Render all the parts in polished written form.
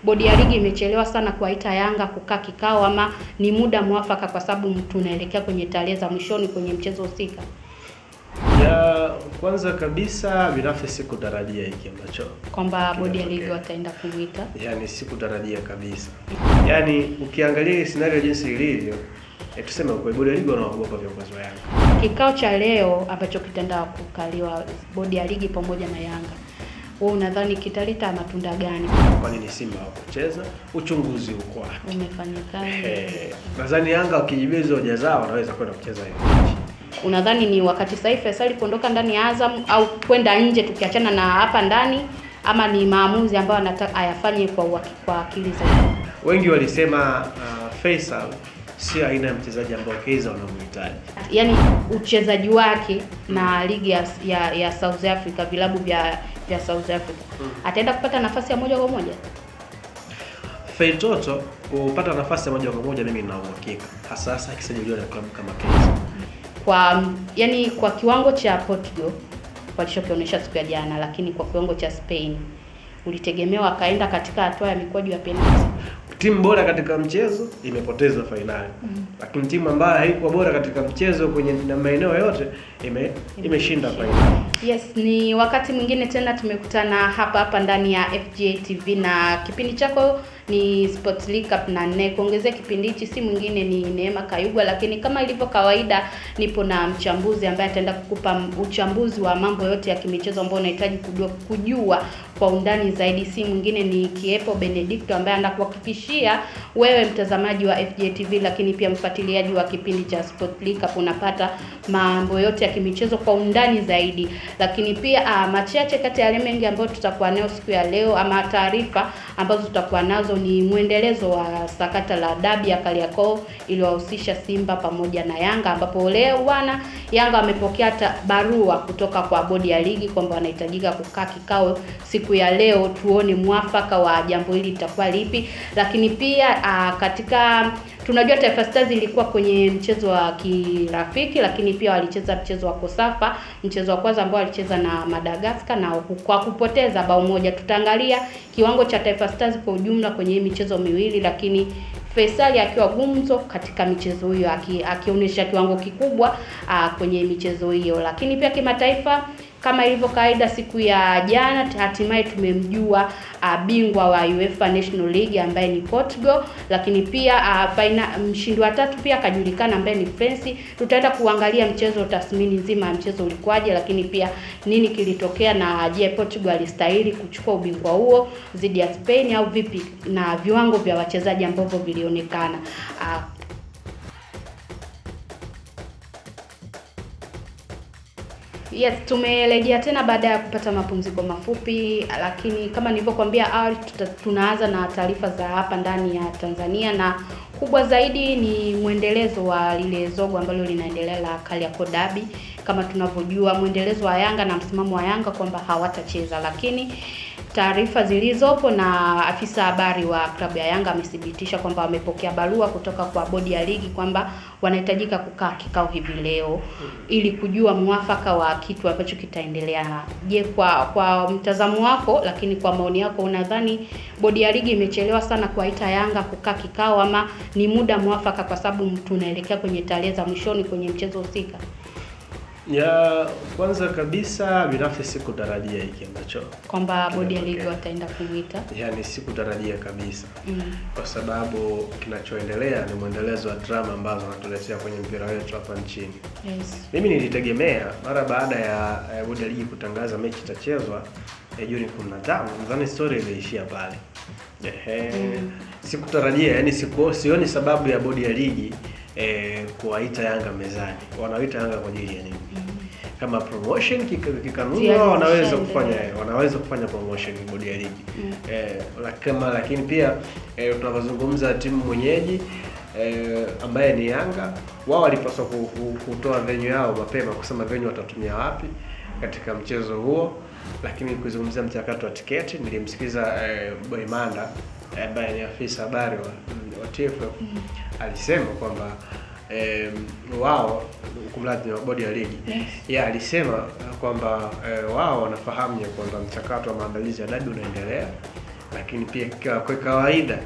bodi ya ligi imechelewa sana kuwaita Yanga kukaa kikao, ama ni muda mwafaka kwa sababu tunaelekea kwenye tarehe za mwishoni kwenye mchezo husika? Ya kwanza kabisa binafsi sikutarajia hiki ambacho kwamba bodi ya ligi wataenda kumuita. Yani sikutarajia kabisa. Yani ukiangalia scenario jinsi ilivyo, tuseme kwa bodi ya ligi wanaogopa viongozi wa Yanga. Kikao cha leo ambacho kitaenda kukaliwa bodi ya ligi pamoja na Yanga, wewe unadhani kitaleta matunda gani? Kwa nini Simba hawakucheza? Uchunguzi uko wapi? Umefanyikaje? Nadhani Yanga wakijibiza hoja zao wanaweza kwenda kucheza hiyo. Unadhani ni wakati sahihi Faisal kuondoka ndani ya Azam au kwenda nje tukiachana na hapa ndani, ama ni maamuzi ambayo anataka ayafanye kwa akili zaidi? Wengi walisema Faisal si aina ya mchezaji ambao Kaizer wanamhitaji. Yaani uchezaji wake na ligi ya South Africa, vilabu vya South Africa, ataenda kupata nafasi ya moja kwa moja? Feitoto kupata nafasi ya moja kwa moja mimi nina uhakika. Hasa akisajiliwa na klabu kama Kaizer. Kwa kiwango cha Portugal walichokionyesha siku ya jana, lakini kwa kiwango cha Spain ulitegemewa akaenda katika hatua ya mikwaju ya penalty. Timu bora katika mchezo imepoteza finali. Lakini timu ambayo haikuwa bora katika mchezo kwenye maeneo yote imeshinda finali. Yes, ni wakati mwingine tena tumekutana hapa ndani ya FGA TV na kipindi chako ni Sports League Cup, na kuongezea kipindi hichi si mwingine ni Neema Kayugwa, lakini kama ilivyo kawaida nipo na mchambuzi ambaye ataenda kukupa uchambuzi wa mambo yote ya kimichezo ambayo unahitaji kujua kwa undani zaidi. Si mwingine ni Kiepo Benedicto ambaye anakuhakikishia wewe mtazamaji wa FGA TV, lakini pia mfuatiliaji wa kipindi cha Sports League Cup unapata mambo yote ya kimichezo kwa undani zaidi. Lakini pia machache kati ya mengi ambayo tutakuwa nayo siku ya leo, ama taarifa ambazo tutakuwa nazo, ni muendelezo wa sakata la dabi ya Kariakoo iliyowahusisha Simba pamoja na Yanga, ambapo leo bwana Yanga wamepokea barua kutoka kwa bodi ya ligi kwamba wanahitajika kukaa kikao siku ya leo, tuone mwafaka wa jambo hili litakuwa lipi. Lakini pia tunajua Taifa Stars ilikuwa kwenye mchezo wa kirafiki, lakini pia walicheza mchezo wa Kosafa, mchezo wa kwanza ambao walicheza na Madagascar na kwa kupoteza bao moja. Tutaangalia kiwango cha Taifa Stars kwa ujumla kwenye michezo miwili, lakini Faisal akiwa gumzo katika michezo hiyo, akionyesha kiwango kikubwa kwenye michezo hiyo. Lakini pia kimataifa, kama ilivyo kawaida, siku ya jana hatimaye tumemjua bingwa wa UEFA National League ambaye ni Portugal, lakini pia mshindi wa tatu pia akajulikana ambaye ni France. Tutaenda kuangalia mchezo, tathmini nzima ya mchezo ulikuwaje, lakini pia nini kilitokea, na je, Portugal alistahili kuchukua ubingwa huo dhidi ya Spain au vipi, na viwango vya wachezaji ambavyo vilionekana. Yes, tumerejea tena baada ya kupata mapumziko mafupi, lakini kama nilivyokuambia awali, tunaanza na taarifa za hapa ndani ya Tanzania, na kubwa zaidi ni muendelezo wa lile zogo ambalo linaendelea la Kariakoo Derby. Kama tunavyojua muendelezo wa Yanga na msimamo wa Yanga kwamba hawatacheza, lakini taarifa zilizopo na afisa habari wa klabu ya Yanga amethibitisha kwamba wamepokea barua kutoka kwa bodi ya ligi kwamba wanahitajika kukaa kikao hivi leo ili kujua mwafaka wa kitu ambacho kitaendelea. Je, kwa mtazamo wako, lakini kwa maoni yako, unadhani bodi ya ligi imechelewa sana kuwaita Yanga kukaa kikao, ama ni muda mwafaka kwa sababu tunaelekea kwenye tarehe za mwishoni kwenye mchezo husika? Ya kwanza kabisa binafsi sikutarajia hiki ambacho kwamba bodi ya ligi wataenda kumuita. Yani sikutarajia kabisa. Kwa sababu kinachoendelea ni muendelezo wa drama ambazo wanatuletea kwenye mpira wetu hapa nchini. Yes. Mimi nilitegemea mara baada ya bodi ya ligi kutangaza mechi itachezwa Juni 15, nadhani story iliishia pale. Sikutarajia, yani sioni sababu ya bodi ya ligi kuwaita Yanga mezani. Wanaita Yanga kwa ajili ya nini? Kama promotion kikanuni wanaweza kufanya promotion bodi ya ligi. Lakini pia tunazungumza timu mwenyeji ambaye ni Yanga, wao walipaswa kutoa venue yao mapema, kusema venue watatumia wapi katika mchezo huo. Lakini kuzungumzia mchakato wa tiketi, nilimsikiza Boimanda ambaye ni afisa habari wa TFF alisema kwamba wao kumlati wa bodi ya ligi, alisema kwamba wao wanafahamu kwamba mchakato wa maandalizi ya dabi unaendelea, lakini pia kwa kawaida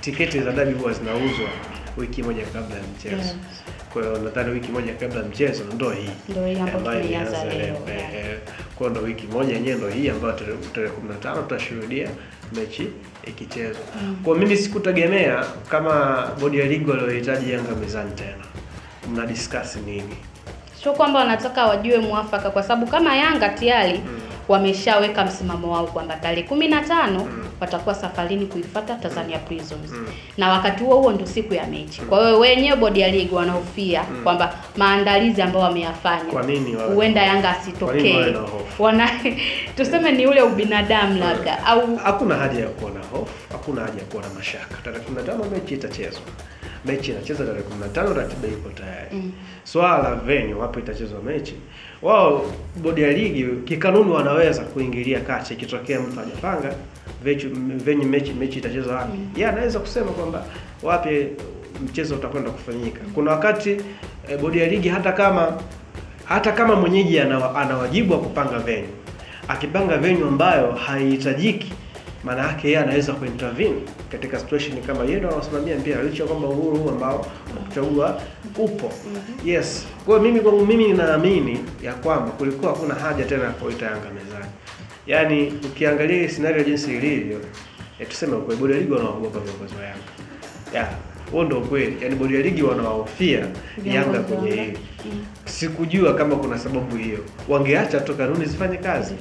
tiketi za dabi huwa zinauzwa wiki moja kabla ya mchezo. Yes. Kwa hiyo nadhani wiki moja kabla ya mchezo ndio hii ambayo tumeanza leo. Kwa ndo wiki moja yenyewe ndio hii ambayo tarehe 15 tutashuhudia mechi ikichezwa. Kwa mimi sikutegemea kama bodi ya ligi waliohitaji Yanga mezani tena. Mna discuss nini? Sio kwamba wanataka wajue muafaka, kwa sababu kama Yanga tayari wameshaweka msimamo wao kwamba tarehe 15 watakuwa safarini kuifuata Tanzania Prisons. Na wakati huo ndio siku ya mechi. Kwa hiyo wenyewe bodi ya ligi wanahofia kwamba maandalizi ambayo wameyafanya huenda Yanga asitokee. Tuseme ni ule ubinadamu labda, au hakuna haja ya kuwa na hofu, hakuna haja ya kuwa na mashaka. Tarehe 15 mechi itachezwa. Mechi inachezwa tarehe 15, ratiba iko tayari. Swala la venue hapo itachezwa mechi. Wao bodi ya ligi kikanuni wanaweza kuingilia kati ikitokea mtu hajapanga venue mechi itachezwa wapi. Yeye anaweza kusema kwamba wapi mchezo utakwenda kufanyika. Kuna wakati bodi ya ligi hata kama mwenyeji ana wajibu wa kupanga venue. Akipanga venue ambayo haihitajiki, maana yake yeye anaweza kuintervene katika situation kama hiyo, na wasimamia mpira licha kwamba uhuru ambao kuchagua upo. Yes. Kwa mimi ninaamini ya kwamba kulikuwa hakuna haja tena ya kuita Yanga mezani. Yaani ukiangalia scenario jinsi ilivyo, tuseme kwa bodi ya ligi wanaogopa viongozi wa Yanga. Huo ndio kweli. Yaani bodi ya ligi wanawahofia Yanga kwenye hili. Sikujua kama kuna sababu hiyo. Wangeacha tu kanuni zifanye kazi.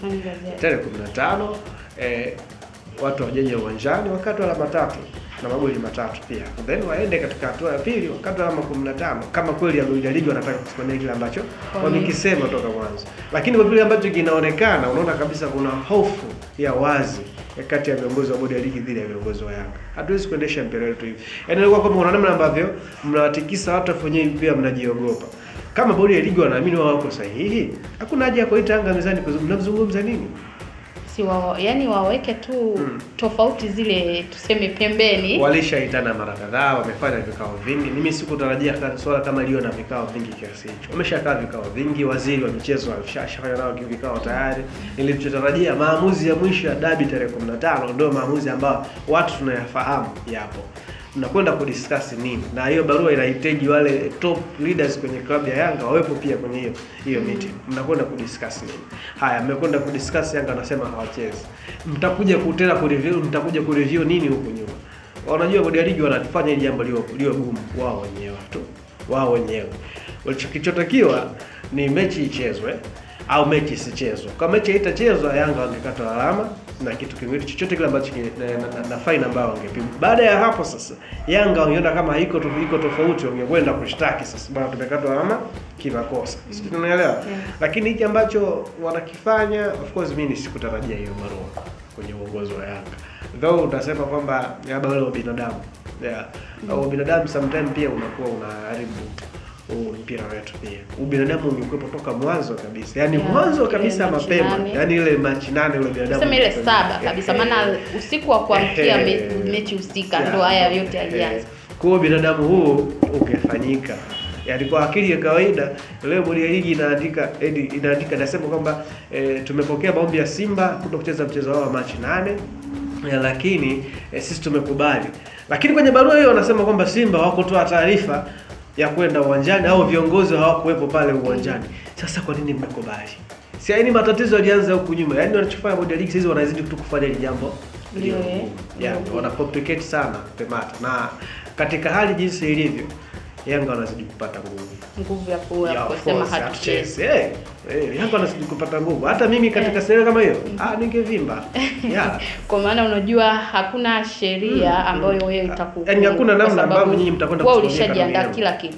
Tarehe 15 watu wajeje uwanjani wakati wa alama 3 na magoli 3 pia. Then waende katika hatua ya pili wakati wa alama 15 kama kweli ya ligi wanataka kusimamia kile ambacho wamekisema toka mwanzo. Lakini kwa vile ambacho kinaonekana, unaona kabisa kuna hofu ya wazi kati ya viongozi wa bodi ya ligi dhidi ya viongozi wa Yanga. Hatuwezi kuendesha mpira wetu hivi. Yaani ilikuwa kama unaona namna ambavyo mnawatikisa watu wenyewe pia mnajiogopa. Kama bodi ya ligi wanaamini wao wako sahihi, hakuna haja ya kuita Yanga mezani kuzungumza nini? Si wao, yani waweke tu tofauti zile tuseme pembeni. Walishaitana mara kadhaa, wamefanya vikao vingi. Mimi sikutarajia swala kama leo na vikao vingi kiasi hicho. Wameshakaa vikao vingi, waziri wa michezo alishafanya nao vikao tayari. Nilichotarajia maamuzi ya mwisho ya dabi tarehe 15 ndio maamuzi ambayo watu tunayafahamu yapo. Mnakwenda kudiscuss nini? Na hiyo barua inahitaji wale top leaders kwenye klabu ya Yanga wawepo pia kwenye hiyo meeting. Mnakwenda kudiscuss nini? Haya, mmekwenda kudiscuss Yanga anasema hawachezi. Mtakuja kureview nini huko nyuma? Wanajua bodi ya ligi wanafanya hili jambo lio gumu wao wenyewe. Walichotakiwa ni mechi ichezwe au mechi isichezwe. Kama mechi haitachezwa, Yanga wangekata alama na kitu kingine chochote kile ambacho na fine ambayo wangepigwa. Baada ya hapo sasa Yanga wangeona kama iko tofauti, wangekwenda kushtaki sasa, bwana tumekatwa alama kimakosa. Sisi tunaelewa. Lakini hiki ambacho wanakifanya, of course mimi sikutarajia hiyo barua kwenye uongozi wa Yanga. Though utasema kwamba labda wale binadamu. Au binadamu sometimes pia unakuwa unaharibu mpira wetu pia. Ubinadamu ungekuwepo toka mwanzo kabisa. Yaani mwanzo kabisa mapema. Yaani ile mechi 8 ile binadamu. Sema ile 7 kabisa, maana usiku wa kuamkia mechi husika ndo haya yote yalianza. Kwa hiyo binadamu huu ungefanyika. Yaani kwa akili ya kawaida leo bodi ya ligi inaandika nasema kwamba tumepokea maombi ya Simba kutokucheza mchezo wao wa Machi 8. Lakini sisi tumekubali. Lakini kwenye barua hiyo wanasema kwamba Simba hawakutoa taarifa ya kwenda uwanjani au viongozi hawakuwepo pale uwanjani. Sasa kwa nini mmekubali? Si yaani matatizo yalianza huko nyuma. Yaani wanachofanya bodi ya ligi sasa wanazidi tu kufanya ile jambo. Wana complicate sana pemata. Na katika hali jinsi ilivyo, Yanga wanazidi kupata nguvu ya kusema hatuchezi. Yanga wanazidi kupata nguvu. Hata mimi katika sehemu kama hiyo, ningevimba. Kwa maana unajua hakuna sheria ambayo wewe itakuwa. Yaani hakuna namna ambavyo nyinyi mtakwenda kusimamia. Wao ulishajiandaa kila kitu.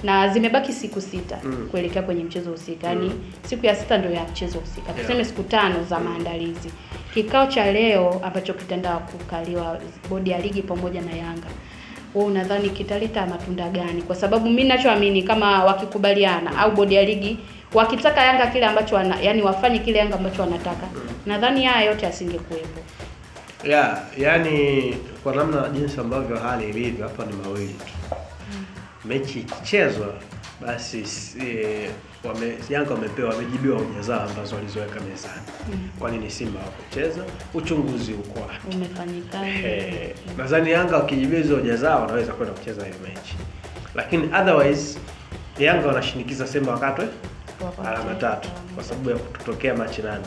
Na zimebaki siku 6 kuelekea kwenye mchezo husika. Yaani siku ya 6 ndio ya mchezo husika. Tuseme siku 5 za maandalizi. Kikao cha leo ambacho kitaenda kukaliwa bodi ya ligi pamoja na Yanga, wewe unadhani kitaleta matunda gani? Kwa sababu mimi ninachoamini kama wakikubaliana au bodi ya ligi wakitaka Yanga kile ambacho yani wafanye kile Yanga ambacho wanataka, nadhani haya yote asingekuepo. Yani kwa namna jinsi ambavyo hali ilivyo hapa ni mawili tu. Mechi ikichezwa basi Yanga wamejibiwa hoja zao ambazo walizoweka mezani. Kwa nini Simba hawakucheza? Uchunguzi uko wapi? Umefanyika. Nadhani Yanga wakijibiwa hoja zao wanaweza kwenda kucheza hiyo mechi. Lakini otherwise Yanga wanashinikiza Simba wakatwe alama 3 kwa sababu ya kutotokea Machi 8.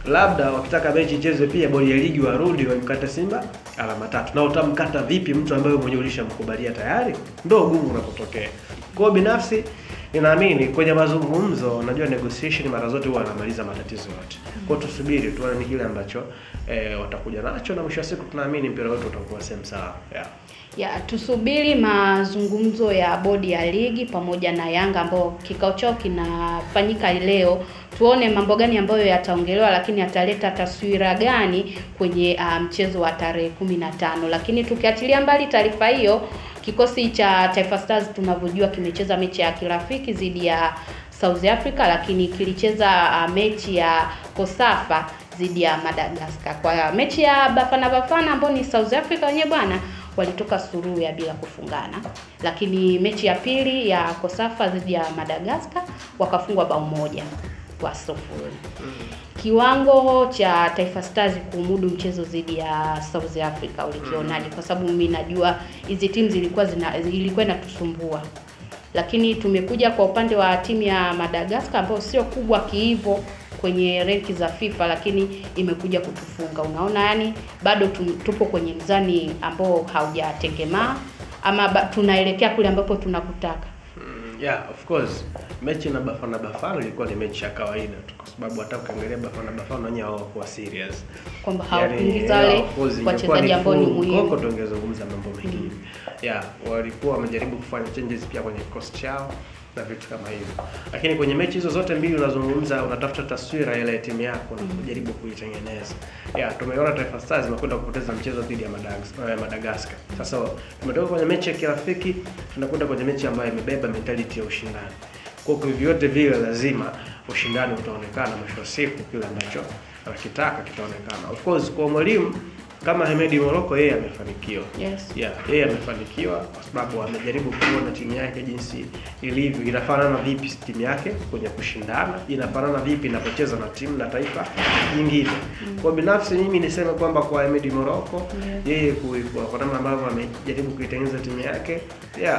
Labda wakitaka mechi ichezwe pia bodi ya ligi warudi wamkate Simba alama 3. Na utamkata vipi mtu ambaye mwenyewe ulishamkubalia tayari? Ndio gumu unapotokea. Kwa binafsi ninaamini kwenye mazungumzo, najua negotiation mara zote huwa anamaliza matatizo yote. Kwa tusubiri tuone ni kile ambacho watakuja nacho, na mwisho wa siku tunaamini mpira wetu utakuwa sehemu sawa. Tusubiri mazungumzo ya bodi ya ligi pamoja na Yanga ambao kikao chao kinafanyika leo. Tuone mambo gani ambayo yataongelewa, lakini yataleta taswira gani kwenye mchezo wa tarehe 15. Lakini tukiachilia mbali taarifa hiyo, kikosi cha Taifa Stars tunavyojua kimecheza mechi ya kirafiki dhidi ya South Africa, lakini kilicheza mechi ya Kosafa dhidi ya Madagascar. Kwa mechi ya Bafana ambao ni South Africa wenyewe bwana walitoka suluhu ya bila kufungana, lakini mechi ya pili ya Kosafa dhidi ya Madagascar wakafungwa bao 1-0. Kiwango cha Taifa Stars kumudu mchezo dhidi ya South Africa ulikionaje? Kwa sababu mimi najua hizi timu ilikuwa inatusumbua, lakini tumekuja kwa upande wa timu ya Madagascar ambao sio kubwa kiivo kwenye renki za FIFA, lakini imekuja kutufunga. Unaona, yani bado tupo kwenye mzani ambao haujatengemaa, ama tunaelekea kule ambapo tunakutaka. Of course mechi na Bafana ilikuwa ni mechi ya kawaida tu, kwa sababu hata ukiangalia Bafana wenyewe hawakuwa serious kwamba hawaingiza wale wachezaji ambao ni muhimu. Kwa tungezungumza mambo mengine. Walikuwa wamejaribu kufanya changes pia kwenye kikosi chao na vitu kama hivyo. Lakini kwenye mechi hizo zote mbili unazungumza, unatafuta taswira ile ya timu yako na kujaribu kuitengeneza. Tumeona Taifa Stars imekwenda kupoteza mchezo dhidi ya Madagascar. Sasa tumetoka kwenye mechi ya kirafiki tunakwenda kwenye mechi ambayo imebeba mentality ya ushindani. Kwa vyote vile lazima ushindani utaonekana, mwisho wa siku kile ambacho anakitaka kitaonekana. Of course kwa mwalimu kama Hemedi Morocco yeye amefanikiwa. Yeye amefanikiwa kwa sababu amejaribu kuona timu yake jinsi ilivyo, inafanana vipi timu yake kwenye kushindana, inafanana vipi inapocheza na timu na taifa nyingine. Kwa binafsi mimi niseme kwamba kwa Hemedi Morocco yeye kwa namna ambavyo amejaribu kuitengeneza timu yake,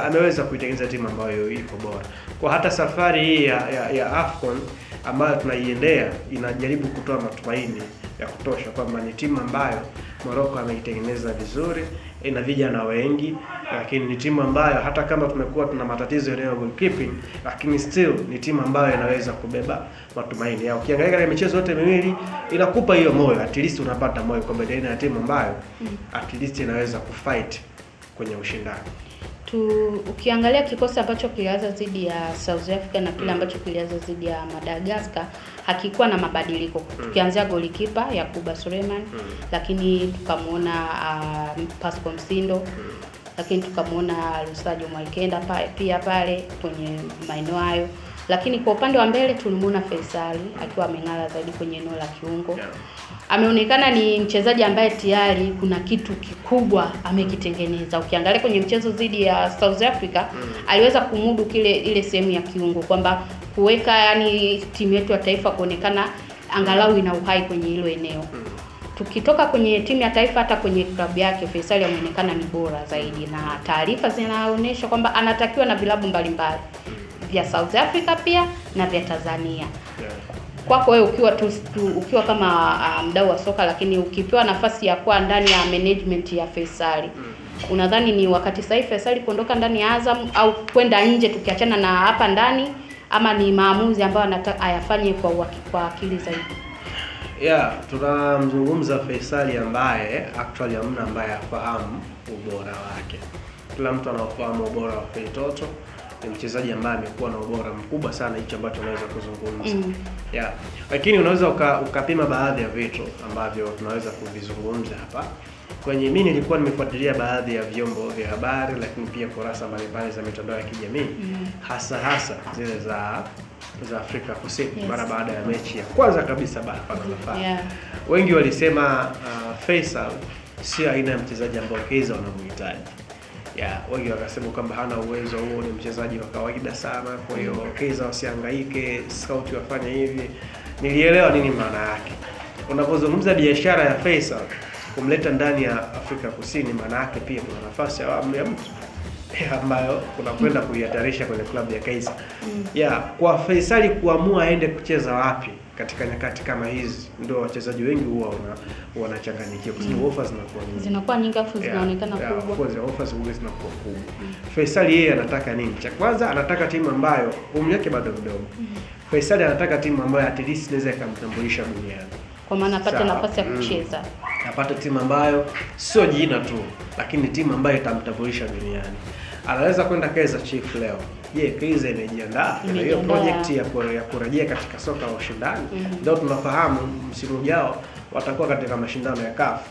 ameweza kuitengeneza timu ambayo iko bora. Kwa hata safari hii ya AFCON ambayo tunaiendea inajaribu kutoa matumaini ya kutosha kwamba ni timu ambayo Morocco ameitengeneza vizuri, ina vijana wengi, lakini ni timu ambayo hata kama tumekuwa tuna matatizo ya goalkeeping, lakini still ni timu ambayo inaweza kubeba matumaini. Ukiangalia katika michezo yote miwili inakupa hiyo moyo, at least unapata moyo kwamba ni timu ambayo at least inaweza kufight kwenye ushindani. Ukiangalia kikosi ambacho kilianza dhidi ya South Africa na kile ambacho kilianza dhidi ya Madagascar hakikuwa na mabadiliko. Tukianzia golikipa Yakuba Suleiman, lakini tukamuona Pascal Msindo, lakini tukamuona Lusajo Mwalkenda pia pale kwenye maeneo hayo. Lakini kwa upande wa mbele tulimuona Faisal akiwa ameng'ara zaidi kwenye eneo la kiungo. Ameonekana ni mchezaji ambaye tayari kuna kitu kikubwa amekitengeneza. Ukiangalia kwenye mchezo dhidi ya South Africa aliweza kumudu ile sehemu ya kiungo, kwamba kuweka yani timu yetu ya taifa kuonekana angalau ina uhai kwenye hilo eneo. Tukitoka kwenye timu ya taifa hata kwenye klabu yake Faisal ameonekana ni bora zaidi, na taarifa zinaonyesha kwamba anatakiwa na vilabu mbalimbali vya South Africa pia na vya Tanzania. Kwako wewe ukiwa kama mdau wa soka, lakini ukipewa nafasi ya kuwa ndani ya management ya Faisal, unadhani ni wakati sahihi Faisal kuondoka ndani ya Azam au kwenda nje tukiachana na hapa ndani, ama ni maamuzi ambayo anataka ayafanye kwa akili zaidi? Tunamzungumza Faisal ambaye actually hamna ambaye afahamu ubora wake. Kila mtu anafahamu ubora wa Feitoto. Ni mchezaji ambaye amekuwa na ubora mkubwa sana, hicho ambacho tunaweza kuzungumza. Lakini unaweza ukapima baadhi ya vitu ambavyo tunaweza kuvizungumza hapa. Mimi nilikuwa nimefuatilia baadhi ya vyombo vya habari, lakini pia kurasa mbalimbali za mitandao ya kijamii, hasa zile za Afrika Kusini mara baada ya mechi ya kwanza kabisa Bafana. Wengi walisema Faisal si aina ya mchezaji ambao Kaizer wanamhitaji. Wengi wakasema kwamba hana uwezo huo, ni mchezaji wa kawaida sana, kwa hiyo Kaizer wasihangaike, scout wafanye hivi. Nilielewa nini maana yake. Unapozungumza biashara ya Faisal kumleta ndani ya Afrika Kusini, maana yake pia kuna nafasi ya mtu ambayo unakwenda kuihatarisha kwenye klabu ya Kaizer. Kwa Faisal kuamua aende kucheza wapi katika nyakati kama hizi, ndio wachezaji wengi huwa wanachanganyikiwa kwa sababu offers zinakuwa nyingi, afu zinaonekana kubwa. Offers zinakuwa kubwa. Faisal yeye anataka nini? Cha kwanza anataka timu ambayo umri wake bado mdogo. Faisal anataka timu ambayo at least inaweza ikamtambulisha duniani, kwa maana apate nafasi ya kucheza. Apate timu ambayo sio jina tu, lakini timu ambayo itamtambulisha duniani. Anaweza kwenda Kaizer Chiefs leo. Kaizer imejiandaa na hiyo project ya kurejea katika soka la ushindani. Ndio tunafahamu msimu ujao watakuwa katika mashindano ya CAF.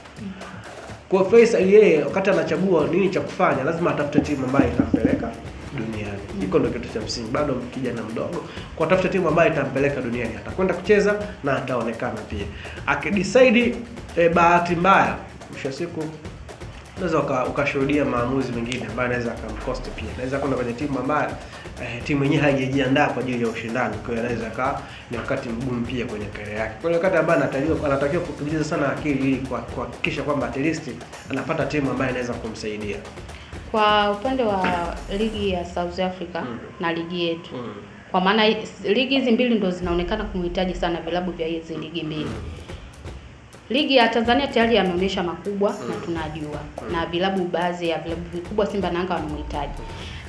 Kwa Faisal yeye wakati anachagua nini cha kufanya, lazima atafute timu ambayo itampeleka duniani. Iko ndio kitu cha msingi, bado kijana mdogo. Kwa tafuta timu ambayo itampeleka duniani, atakwenda kucheza na ataonekana pia. Akidecide bahati mbaya, mwisho siku unaweza ukashuhudia maamuzi mengine ambayo anaweza akamcost pia. Anaweza kwenda kwenye timu ambayo timu yenyewe haijajiandaa kwa ajili ya ushindani, kwa hiyo anaweza ni wakati mgumu pia kwenye career yake. Kwa hiyo wakati ambao anatakiwa kutuliza sana akili ili kuhakikisha kwamba at least anapata timu ambayo inaweza kumsaidia. Kwa upande wa ligi ya South Africa na ligi yetu, kwa maana ligi hizi mbili ndio zinaonekana kumhitaji sana vilabu vya hizi ligi mbili. Ligi ya Tanzania tayari yameonyesha makubwa na tunajua, na vilabu baadhi ya vilabu vikubwa Simba na Yanga wanamhitaji.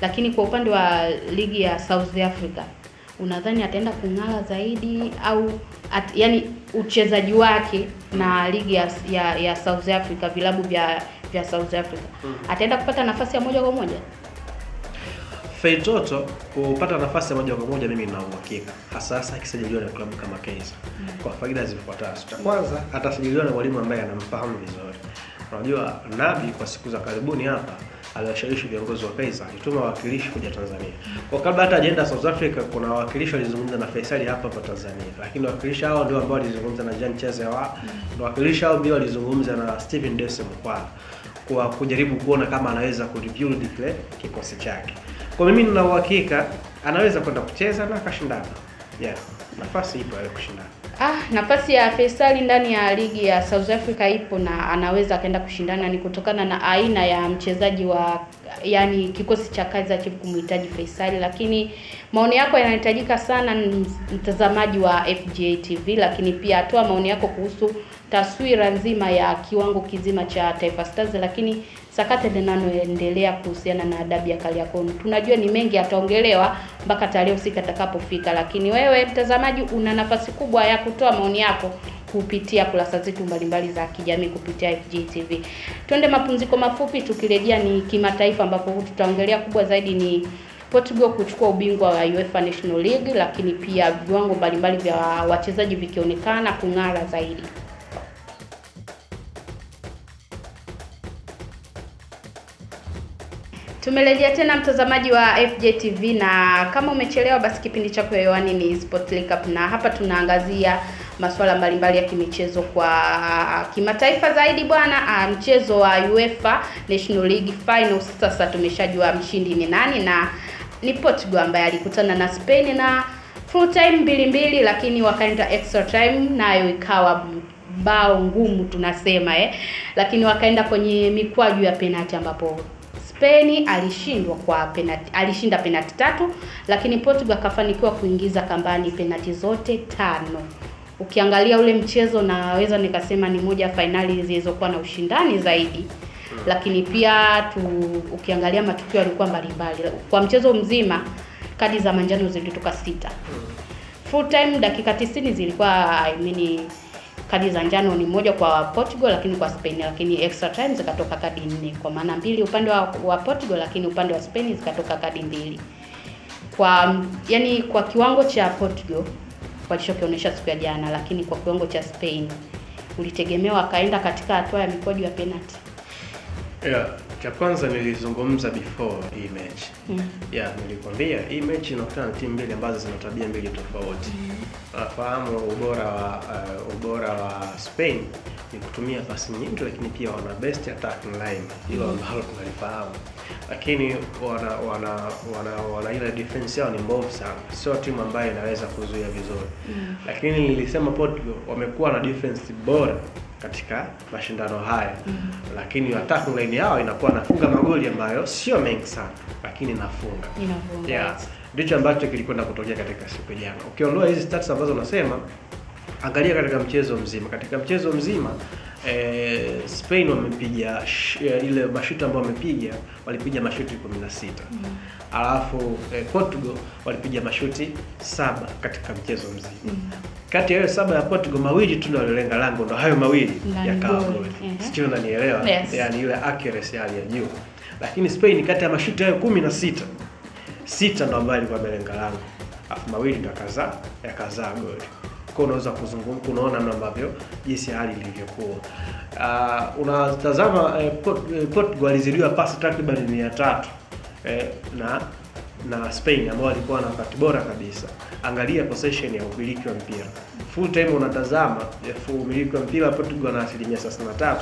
Lakini kwa upande wa ligi ya South Africa, unadhani ataenda kung'ala zaidi au yani uchezaji wake na ligi ya South Africa, vilabu vya South Africa ataenda kupata nafasi ya moja kwa moja? Feitoto kupata nafasi ya moja kwa moja mimi nina uhakika, hasa akisajiliwa na klabu kama Kaizer. Kwa faida zifuatazo. Cha kwanza, atasajiliwa na mwalimu ambaye anamfahamu vizuri. Unajua Nabi kwa siku za karibuni hapa aliwashawishi viongozi wa Kaizer, alituma wawakilishi kuja Tanzania. Kwa kabla hata hajaenda South Africa, kuna wawakilishi walizungumza na Faisal hapa Tanzania. Lakini wawakilishi hao ndio ambao walizungumza na Jean Chazewa, ndio wawakilishi hao ndio walizungumza na Steven Desem kwa kujaribu kuona kama anaweza kurebuild kile kikosi chake. Kwa mimi nina uhakika anaweza kwenda kucheza na akashindana. Nafasi ipo ya kushindana. Nafasi ya Faisal ndani ya ligi ya South Africa ipo na anaweza akaenda kushindana, ni kutokana na aina ya mchezaji yani kikosi cha Kaizer Chiefs kumhitaji Faisal. Lakini maoni yako yanahitajika sana, mtazamaji wa FGA TV, lakini pia atoa maoni yako kuhusu taswira nzima ya kiwango kizima cha Taifa Stars, lakini sakata linaloendelea kuhusiana na adabu ya Kariakoo. Tunajua ni mengi ataongelewa mpaka tarehe husika atakapofika, lakini wewe mtazamaji una nafasi kubwa ya kutoa maoni yako kupitia kurasa zetu mbalimbali za kijamii kupitia FGA TV. Twende mapumziko mafupi, tukirejea ni kimataifa ambapo tutaongelea kubwa zaidi ni Portugal kuchukua ubingwa wa UEFA National League, lakini pia viwango mbalimbali vya wachezaji vikionekana kung'ara zaidi. Tumerejea tena mtazamaji wa FJ TV, na kama umechelewa basi kipindi chako hewani ni Sport League Cup, na hapa tunaangazia masuala mbalimbali ya kimichezo kwa kimataifa zaidi bwana. Mchezo wa UEFA National League Final, sasa tumeshajua mshindi ni nani, na ni Portugal ambaye alikutana na Spain na full time 2-2, lakini wakaenda extra time nayo ikawa bao ngumu tunasema lakini wakaenda kwenye mikwaju ya penalty ambapo Spain alishinda penalty 3, lakini Portugal akafanikiwa kuingiza kambani penalty zote 5. Ukiangalia ule mchezo naweza nikasema ni moja finali zilizokuwa na ushindani zaidi. Lakini pia ukiangalia matukio yalikuwa mbalimbali. Kwa mchezo mzima kadi za manjano zilitoka 6. Full time dakika 90 zilikuwa kadi za njano ni moja kwa Portugal lakini kwa Spain, lakini extra time zikatoka kadi 4, kwa maana 2 upande wa Portugal lakini upande wa Spain zikatoka kadi 2. Kwa kiwango cha Portugal walichokionyesha siku ya jana, lakini kwa kiwango cha Spain ulitegemewa akaenda katika hatua ya mikwaju ya penalty. Cha kwanza nilizungumza before hii mechi. Nilikwambia hii mechi inakutana na timu mbili ambazo zina tabia mbili tofauti. Nafahamu ubora wa Spain ni kutumia pasi nyingi, lakini pia wana best attacking line. Hilo ambalo tunalifahamu. Lakini wana ile defense yao ni mbovu sana. Sio timu ambayo inaweza kuzuia vizuri. Lakini nilisema Portugal wamekuwa na defense bora katika mashindano haya. Lakini attacking line yao inakuwa nafunga magoli ambayo sio mengi sana, lakini inafunga. Ndicho ambacho kilikwenda kutokea katika siku jana. Ukiondoa hizi stats ambazo nasema, angalia katika mchezo mzima. Katika mchezo mzima Spain wamepiga ile mashuti ambayo walipiga mashuti 16. Alafu Portugal walipiga mashuti 7 katika mchezo mzima. Kati ya 7 ya Portugal, mawili tu ndio walilenga lango, ndio hayo mawili yakawa goli. Sio, unanielewa? Yani ile accuracy hali ya juu. Lakini Spain kati ya mashuti hayo 16, 6 ndio ambayo ilikuwa wamelenga lango. Alafu mawili ndio yakazaa goli. Kwa unaweza kuzungumza, unaona namna ambavyo jinsi hali ilivyokuwa. Unatazama Portugal walizidiwa pasi takriban 300 na Spain ambao walikuwa na wakati bora kabisa. Angalia possession ya umiliki wa mpira. Full time unatazama umiliki wa mpira Portugal na 33%,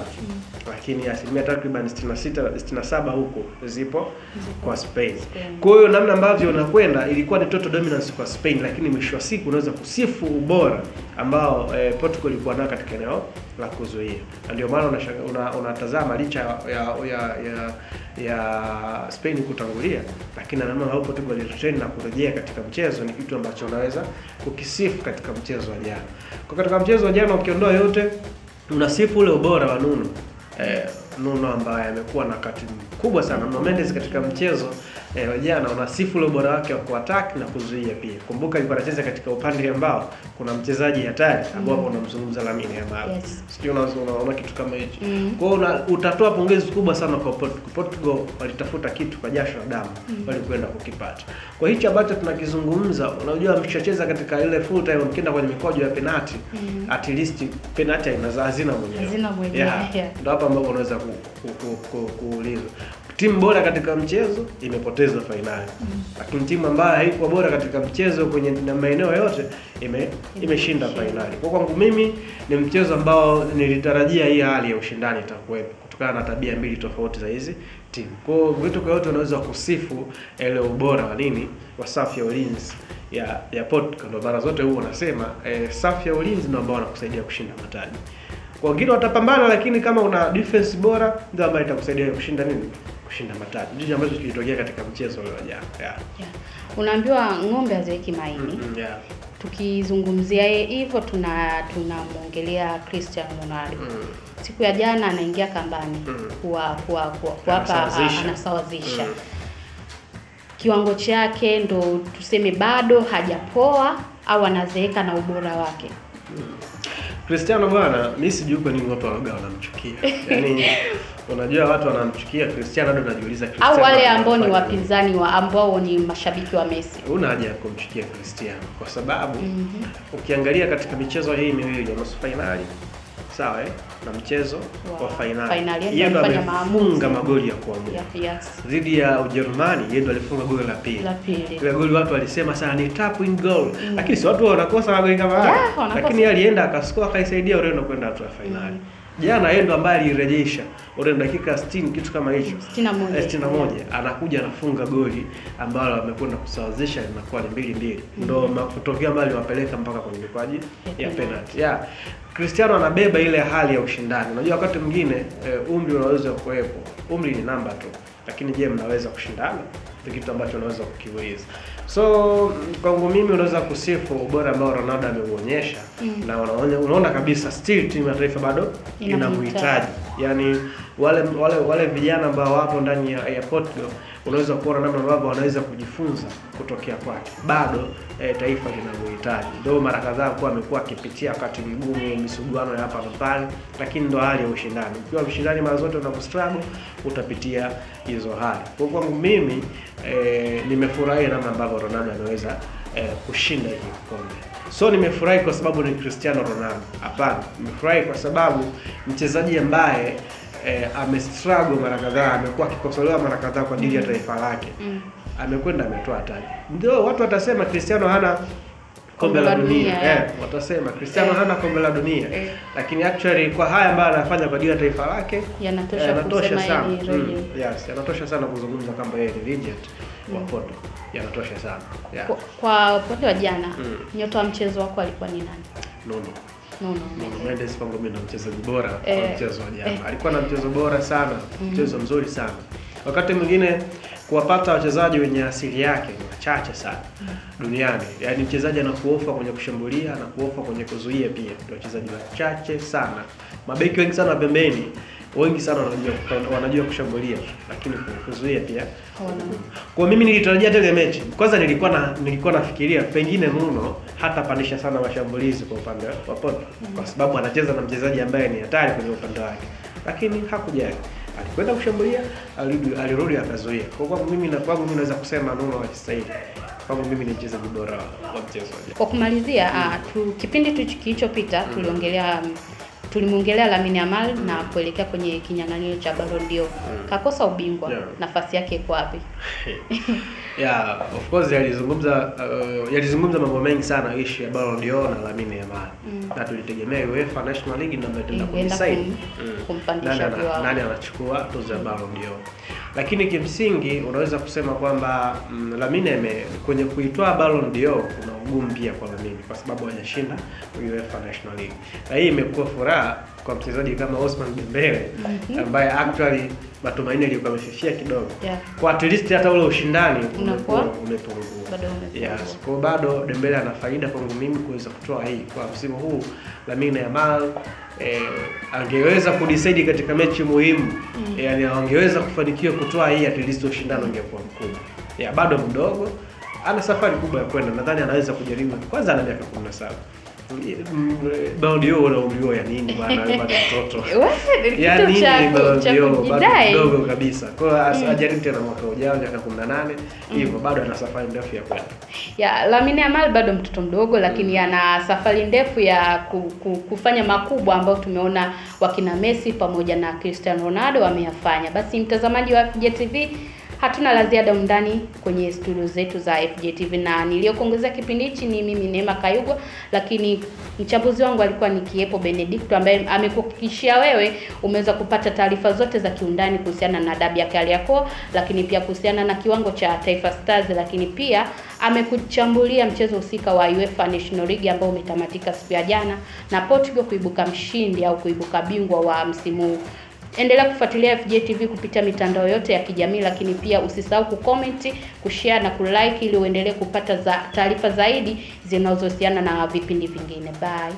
lakini asilimia takriban 67 huko zipo kwa Spain. Kwa hiyo namna ambavyo unakwenda ilikuwa ni total dominance kwa Spain, lakini mwisho wa siku unaweza kusifu ubora ambao Portugal ilikuwa nayo katika eneo la kuzuia. Ndio maana unatazama licha ya Spain kutangulia, lakini namna ambavyo Portugal ilitrain na kurejea katika mchezo ni kitu ambacho unaweza kukisifu katika mchezo wa jana. Kwa katika mchezo wa jana ukiondoa yote, unasifu ule ubora wa Nuno ambaye amekuwa na wakati mkubwa sana. Nuno Mendes katika mchezo wa jana unasifu ule ubora wake wa kuattack na kuzuia pia. Kumbuka alikuwa anacheza katika upande ambao kuna mchezaji hatari ambao unamzungumza Lamine Yamal. Sio unaona kitu kama hicho. Kwa hiyo utatoa pongezi kubwa sana kwa Portugal, walitafuta kitu kwa jasho na damu, walikwenda kukipata. Kwa hicho ambacho tunakizungumza, unajua mkicheza katika ile full time mkienda kwenye mikojo ya penalty, at least penalty hazina mwenyewe. Ndio hapa ambapo unaweza kuuliza. Timu bora katika mchezo imepoteza finali. Lakini timu ambayo haikuwa bora katika mchezo kwenye maeneo yote imeshinda finali. Kwa kwangu mimi ni mchezo ambao nilitarajia hii hali ya ushindani itakuwepo kutokana na tabia mbili tofauti za hizi timu. Kwa hiyo vitu kwa yote unaweza kusifu ile ubora wa safu ya ulinzi ya Portugal. Ndio mara zote huwa unasema safu ya ulinzi ndio ambao wanakusaidia kushinda mataji. Kwa wengine watapambana, lakini kama una defense bora ndio ambayo itakusaidia kushinda mataji. Ndicho ambacho kilitokea katika mchezo leo jana. Unaambiwa ng'ombe haziweki maini. Tukizungumzia hivyo tunamuongelea Cristiano Ronaldo. Siku ya jana anaingia kambani kuwapa anasawazisha. Kiwango chake ndo tuseme bado hajapoa au anazeeka na ubora wake. Cristiano bwana, mimi sijui kwa nini watu wanamchukia. Yaani unajua watu wanamchukia Cristiano, ndio najiuliza Cristiano. Au wale ambao ni wapinzani ambao ni mashabiki wa Messi. Una haja ya kumchukia Cristiano kwa sababu ukiangalia katika michezo hii miwili ya nusu finali, sawa na mchezo wa finali, yeye ndo amefunga magoli ya kuamua. Dhidi ya Ujerumani yeye ndo alifunga goli la pili. Ile goli watu walisema sana ni tap in goal. Lakini si watu wanakosa magoli kama haya. Lakini alienda akascore akaisaidia Ureno kwenda hatua ya finali. Jana yeye ndo ambaye alirejesha Ureno dakika 60 kitu kama hicho. 61 anakuja anafunga goli ambalo amekwenda kusawazisha na kuwa 2-2. Ndio kutokea mbali wapeleka mpaka kwenye mikwaju ya penalty. Cristiano anabeba ile hali ya ushindani. Unajua wakati mwingine umri unaweza kuwepo. Umri ni namba tu. Lakini je, mnaweza kushindana? Ni kitu ambacho unaweza kukiweza. So kwangu mimi unaweza kusifu ubora ambao Ronaldo ameuonyesha na unaona kabisa still timu ya taifa bado inamhitaji. Yaani wale vijana ambao wapo ndani ya Portugal unaweza kuona namna ambavyo wanaweza kujifunza kutokea kwake. Bado taifa linamhitaji. Ndio mara kadhaa kwa amekuwa akipitia wakati mgumu, misuguano ya hapa na pale, lakini ndio hali ya ushindani. Ukiwa mshindani mara zote unapostruggle utapitia hizo hali. Kwa kwangu mimi nimefurahi namna ambavyo Ronaldo ameweza kushinda hii kombe. So nimefurahi kwa sababu ni Cristiano Ronaldo. Hapana, nimefurahi kwa sababu mchezaji ambaye amestruggle mara kadhaa, amekuwa akikosolewa mara kadhaa kwa ajili ya taifa lake. Amekwenda ametoa taji. Ndio watu watasema Cristiano hana kombe la dunia. Watasema Cristiano hana kombe la dunia. Lakini actually kwa haya ambayo anafanya kwa ajili ya taifa lake yanatosha sana. Yes, yanatosha sana kuzungumza kama yeye ni legend wa Porto. Yanatosha sana. Yeah. Kwa upande wa jana, nyota wa mchezo wako alikuwa ni nani? Nuno Mendes kwangu mimi ndo mchezaji bora kwa mchezo wa jana. Alikuwa na mchezo bora sana, mchezo mzuri sana. Wakati mwingine kuwapata wachezaji wenye asili yake ni wachache sana duniani. Yaani mchezaji anakuofa kwenye kushambulia na kuofa kwenye kuzuia pia. Ndio wachezaji wachache sana. Mabeki wengi sana pembeni, wengi sana wanajua kushambulia, lakini kuzuia pia. Kwa mimi nilitarajia ile mechi. Kwanza nilikuwa nafikiria pengine Nuno hatapandisha sana mashambulizi kwa upande wa Porto kwa sababu anacheza na mchezaji ambaye ni hatari kwenye upande wake. Lakini hakujali. Alikwenda kushambulia, alirudi akazuia. Kwa kwangu mimi naweza kusema Nuno alistahili. Kwangu mimi ni mchezaji bora wa mchezo. Kwa kumalizia, kipindi kilichopita tulimuongelea Lamine Yamal na kuelekea kwenye kinyang'anyiro cha Ballon d'Or. Kakosa ubingwa. Nafasi yake iko wapi? Of course yalizungumza mambo mengi sana issue ya Ballon d'Or na Lamine Yamal. Na tulitegemea UEFA National League ndio imetenda kudecide kumpandisha nani anachukua tuzo ya Ballon d'Or. Lakini kimsingi unaweza kusema kwamba Lamine kwenye kuitoa Ballon d'Or kuna ugumu pia kwa Lamine kwa sababu hajashinda UEFA National League. Na hii imekuwa furaha kwa mchezaji kama Ousmane Dembele ambaye actually matumaini yalikuwa yamefifia kidogo. Kwa at least hata ule ushindani umepungua. Yes, kwa bado Dembele ana faida kwangu mimi kuweza kutoa hii kwa msimu huu. Lamine Yamal angeweza kudecide katika mechi muhimu. Yaani angeweza kufanikiwa kutoa hii at least ushindani ungekuwa mkubwa. Bado mdogo, ana safari kubwa ya kwenda. Nadhani anaweza kujaribu. Kwanza ana miaka 17. Ballon d'Or na umri ya nini bwana bado mtoto. Ya nini Ballon d'Or bado mdogo kabisa. Kwa hiyo ajaribu tena mwaka ujao miaka 18 hivyo bado ana safari ndefu ya kwenda. Lamine Yamal bado mtoto mdogo lakini ana safari ndefu ya kufanya makubwa ambayo tumeona wakina Messi pamoja na Cristiano Ronaldo wameyafanya. Basi mtazamaji wa FJTV, hatuna la ziada ndani kwenye studio zetu za FJTV na niliyokuongezea kipindi hichi ni mimi Neema Kayugwa, lakini mchambuzi wangu alikuwa ni Kiepo Benedicto ambaye amekuhakikishia wewe umeweza kupata taarifa zote za kiundani kuhusiana na dabi ya Kariakoo, lakini pia kuhusiana na kiwango cha Taifa Stars, lakini pia amekuchambulia mchezo husika wa UEFA National League ambao umetamatika siku ya jana na Portugal kuibuka mshindi au kuibuka bingwa wa msimu huu. Endelea kufuatilia FJTV kupitia mitandao yote ya kijamii, lakini pia usisahau kucomment, kushare na kulike ili uendelee kupata taarifa zaidi zinazohusiana na vipindi vingine. Bye.